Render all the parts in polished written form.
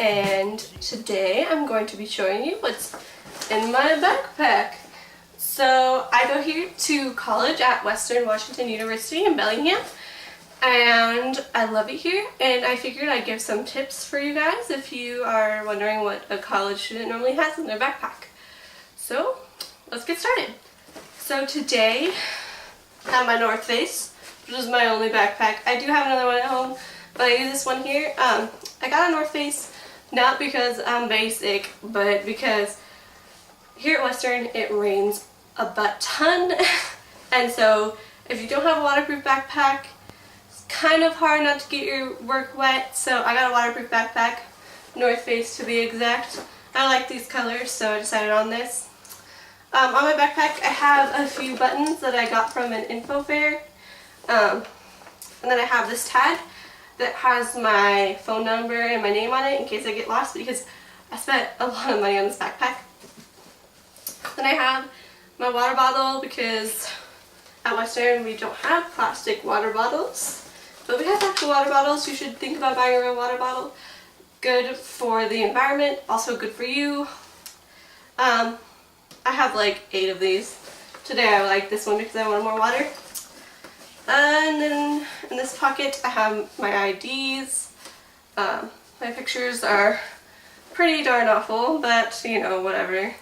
and today I'm going to be showing you what's in my backpack. So I go here to college at Western Washington University in Bellingham, and I love it here, and I figured I'd give some tips for you guys if you are wondering what a college student normally has in their backpack. So let's get started. So today I have my North Face, which is my only backpack. I do have another one at home, but I use this one here. I got a North Face not because I'm basic, but because here at Western it rains a butt ton, and so if you don't have a waterproof backpack, it's kind of hard not to get your work wet. So I got a waterproof backpack, North Face to be exact. I like these colors, so I decided on this. On my backpack I have a few buttons that I got from an info fair, and then I have this tag that has my phone number and my name on it in case I get lost, because I spent a lot of money on this backpack. Then I have my water bottle, because at Western we don't have plastic water bottles, but we have actual water bottles. You should think about buying a real water bottle. Good for the environment, also good for you. I have like 8 of these. Today I like this one because I wanted more water. And then in this pocket I have my IDs. My pictures are pretty darn awful, but you know, whatever.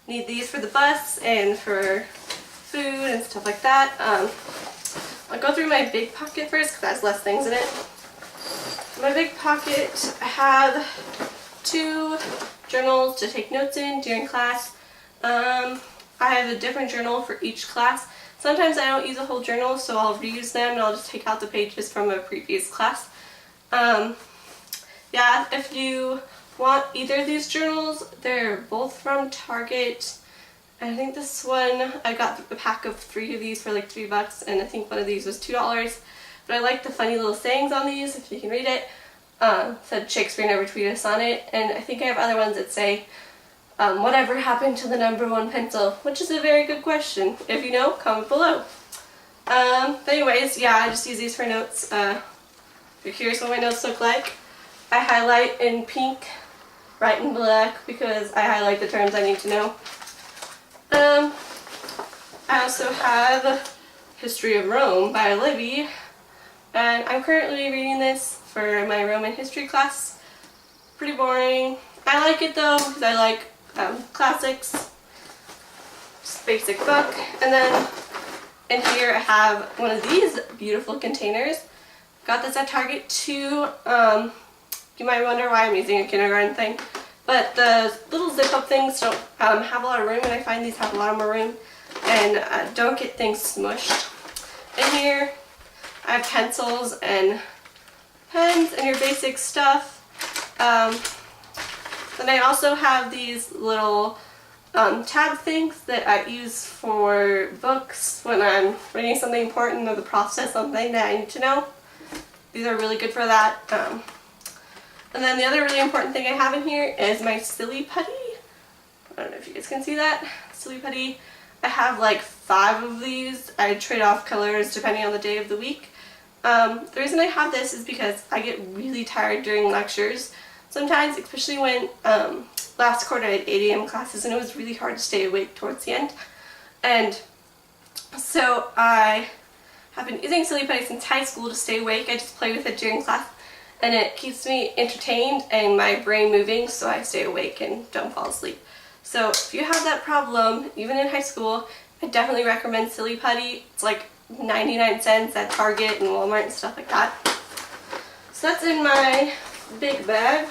Need these for the bus and for food and stuff like that. I'll go through my big pocket first because that has less things in it. In my big pocket I have 2 journals to take notes in during class. I have a different journal for each class. Sometimes I don't use a whole journal, so I'll reuse them and I'll just take out the pages from a previous class. Yeah, if you want either of these journals, they're both from Target. I think this one, I got a pack of 3 of these for like $3, and I think one of these was $2. But I like the funny little sayings on these, if you can read it. Said Shakespeare never tweeted us on it, and I think I have other ones that say, whatever happened to the #1 pencil? Which is a very good question. If you know, comment below. But anyways, yeah, I just use these for notes. If you're curious what my notes look like, I highlight in pink, write in black, because I highlight the terms I need to know. I also have History of Rome by Livy, and I'm currently reading this for my Roman history class. Pretty boring. I like it though, because I like classics. Just basic book. And then in here I have one of these beautiful containers. Got this at Target too. You might wonder why I'm using a kindergarten thing, but the little zip up things don't have a lot of room, and I find these have a lot more room and don't get things smushed. In here I have pencils and pens and your basic stuff. Then I also have these little tab things that I use for books when I'm reading something important or the prof says something that I need to know. These are really good for that. And then the other really important thing I have in here is my Silly Putty. I don't know if you guys can see that. Silly Putty. I have like 5 of these. I trade off colors depending on the day of the week. The reason I have this is because I get really tired during lectures sometimes, especially when last quarter I had 8 a.m. classes and it was really hard to stay awake towards the end. And so I have been using Silly Putty since high school to stay awake. I just play with it during class, and it keeps me entertained and my brain moving, so I stay awake and don't fall asleep. So if you have that problem, even in high school, I definitely recommend Silly Putty. It's like 99 cents at Target and Walmart and stuff like that. So that's in my big bag.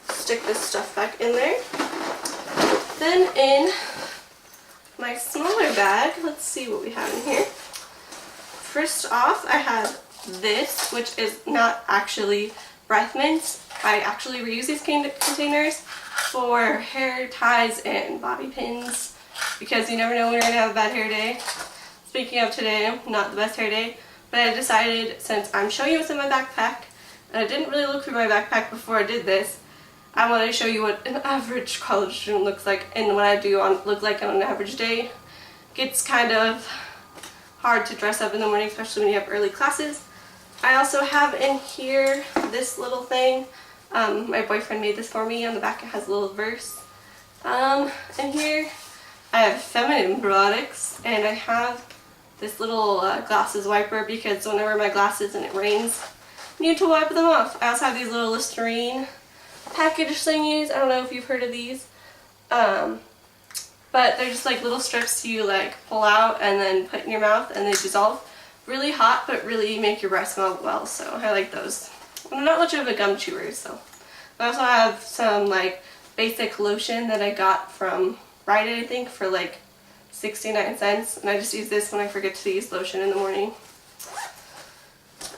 Stick this stuff back in there. Then in my smaller bag, let's see what we have in here. First off, I have this, which is not actually breath mints. I actually reuse these containers for hair ties and bobby pins, because you never know when you're going to have a bad hair day. Speaking of today, not the best hair day, but I decided, since I'm showing you what's in my backpack, and I didn't really look through my backpack before I did this, I wanted to show you what an average college student looks like and what I do look like on an average day. It gets kind of hard to dress up in the morning, especially when you have early classes. I also have in here this little thing My boyfriend made this for me. On the back it has a little verse. And here I have feminine products, and I have this little glasses wiper because whenever I wear my glasses and it rains, I need to wipe them off. I also have these little Listerine package thingies. I don't know if you've heard of these. But they're just like little strips you like pull out and then put in your mouth, and they dissolve. Really hot, but really make your breath smell well, so I like those. I'm not much of a gum chewer, so. I also have some like basic lotion that I got from Rite Aid, I think, for like 69 cents, and I just use this when I forget to use lotion in the morning.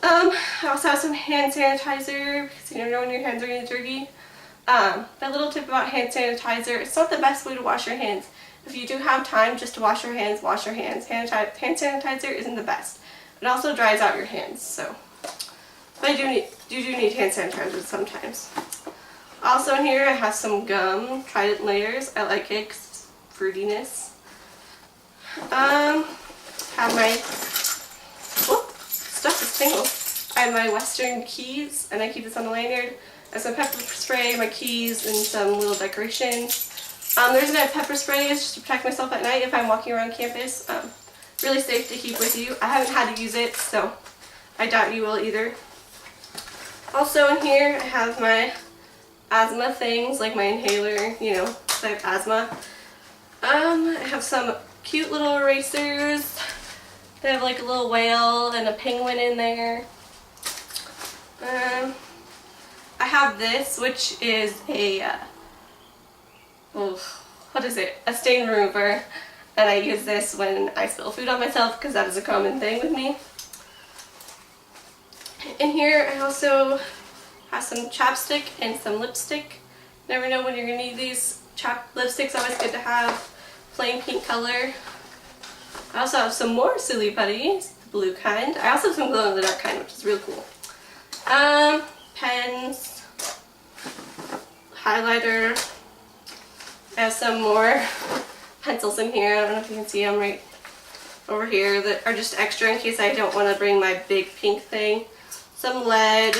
I also have some hand sanitizer because you never know when your hands are getting dirty. A little tip about hand sanitizer: it's not the best way to wash your hands. If you do have time just to wash your hands, wash your hands. Hand sanitizer isn't the best. It also dries out your hands, so. But you do need hand sanitizer sometimes. Also in here I have some gum, Trident Layers. I like it 'cause it's fruitiness. Have my, stuff is tingle. I have my Western keys, and I keep this on the lanyard. I have some pepper spray, my keys, and some little decorations. The reason I have pepper spray is just to protect myself at night if I'm walking around campus. Really safe to keep with you. I haven't had to use it, so I doubt you will either. Also in here I have my asthma things, like my inhaler, you know, because I have asthma. I have some cute little erasers. They have like a little whale and a penguin in there. I have this, which is a, what is it? A stain remover. And I use this when I spill food on myself because that is a common thing with me. In here I also have some chapstick and some lipstick. Never know when you're going to need these. Lipstick's always good to have. Plain pink color. I also have some more silly putties, the blue kind. I also have some glow in the dark kind, which is real cool. Pens, highlighter. I have some more pencils in here. I don't know if you can see them right over here that are just extra in case I don't want to bring my big pink thing. Some lead.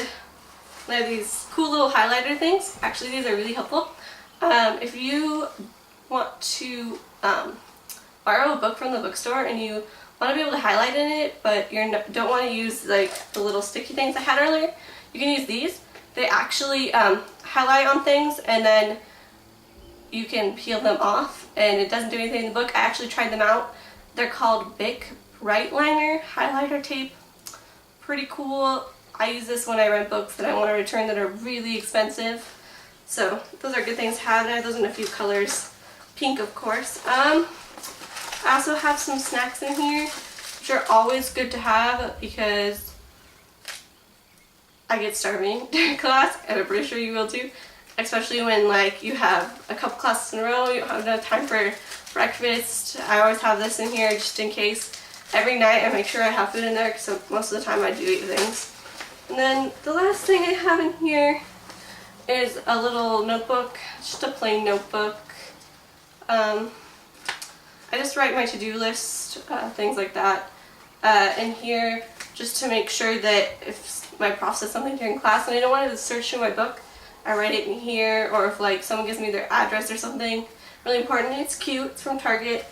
I have these cool little highlighter things. Actually, these are really helpful. If you want to borrow a book from the bookstore and you want to be able to highlight in it, but you don't want to use like the little sticky things I had earlier, you can use these. They actually highlight on things, and then you can peel them off, and it doesn't do anything in the book. I actually tried them out. They're called Bic Bright Liner Highlighter Tape. Pretty cool. I use this when I rent books that I want to return that are really expensive. So those are good things to have. I have those in a few colors. Pink, of course. I also have some snacks in here, which are always good to have because I get starving during class, and I'm pretty sure you will too. Especially when like you have a couple classes in a row, you don't have enough time for breakfast. I always have this in here just in case. Every night I make sure I have food in there because most of the time I do eat things. And then the last thing I have in here is a little notebook, just a plain notebook. I just write my to-do list, things like that, in here just to make sure that if my prof says something during class and I don't want to search through my book, I write it in here, or if like someone gives me their address or something really important. It's cute, it's from Target.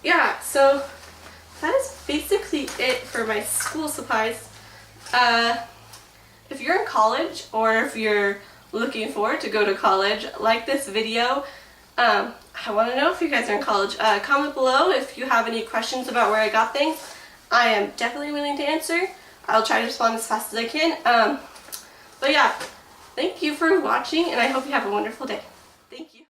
Yeah, so that is basically it for my school supplies. If you're in college, or if you're looking forward to go to college, like this video. I want to know if you guys are in college. Comment below if you have any questions about where I got things. I am definitely willing to answer. I'll try to respond as fast as I can. But yeah, thank you for watching, and I hope you have a wonderful day. Thank you.